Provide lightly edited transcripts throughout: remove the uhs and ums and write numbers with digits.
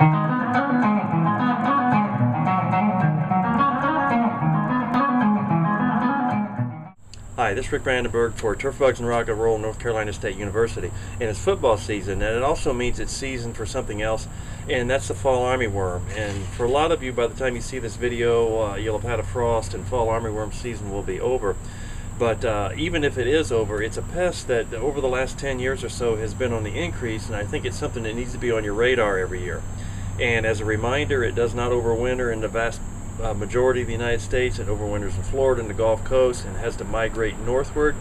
Hi, this is Rick Brandenburg for Turf Bugs and Rock and Roll, North Carolina State University. And it's football season, and it also means it's season for something else, and that's the fall armyworm. And for a lot of you, by the time you see this video, you'll have had a frost and fall armyworm season will be over. But even if it is over, it's a pest that over the last 10 years or so has been on the increase, and I think it's something that needs to be on your radar every year. And as a reminder, it does not overwinter in the vast majority of the United States. It overwinters in Florida and the Gulf Coast and has to migrate northward.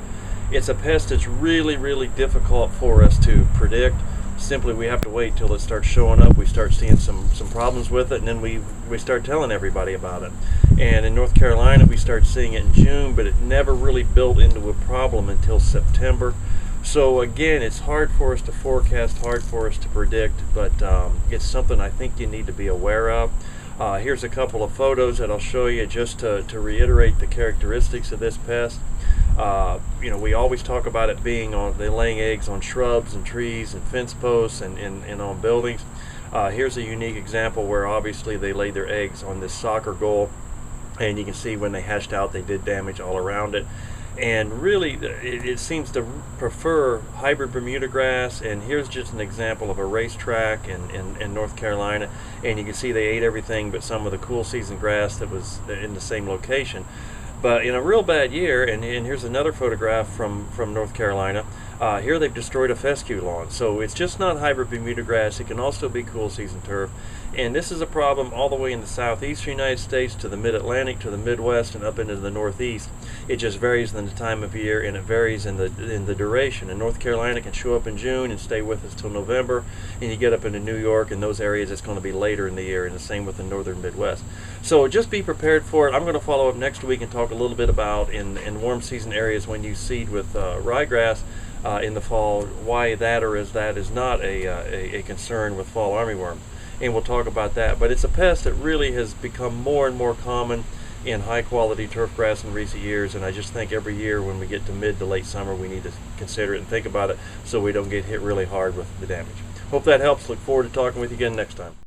It's a pest that's really difficult for us to predict. Simply, we have to wait till it starts showing up. We start seeing some problems with it, and then we start telling everybody about it. And in North Carolina, we start seeing it in June, but it never really built into a problem until September. So again, it's hard for us to forecast, hard for us to predict, but it's something I think you need to be aware of. Here's a couple of photos that I'll show you just to reiterate the characteristics of this pest. We always talk about it being they laying eggs on shrubs and trees and fence posts and on buildings. Here's a unique example where obviously they laid their eggs on this soccer goal, and you can see when they hatched out they did damage all around it. And really it seems to prefer hybrid Bermuda grass, and here's just an example of a racetrack in North Carolina, and you can see they ate everything but some of the cool season grass that was in the same location. But in a real bad year, and here's another photograph from North Carolina, here they've destroyed a fescue lawn. So it's just not hybrid Bermuda grass, it can also be cool season turf. And this is a problem all the way in the southeastern United States to the mid-Atlantic, to the Midwest, and up into the Northeast. It just varies in the time of year, and it varies in the duration. And North Carolina can show up in June and stay with us till November, and you get up into New York and those areas it's going to be later in the year, and the same with the northern Midwest. So just be prepared for it. I'm going to follow up next week and talk a little bit about in warm season areas when you seed with ryegrass in the fall, why that or is that is not a concern with fall armyworm. And we'll talk about that. But it's a pest that really has become more and more common in high quality turf grass in recent years, and I just think every year when we get to mid to late summer we need to consider it and think about it so we don't get hit really hard with the damage. Hope that helps. Look forward to talking with you again next time.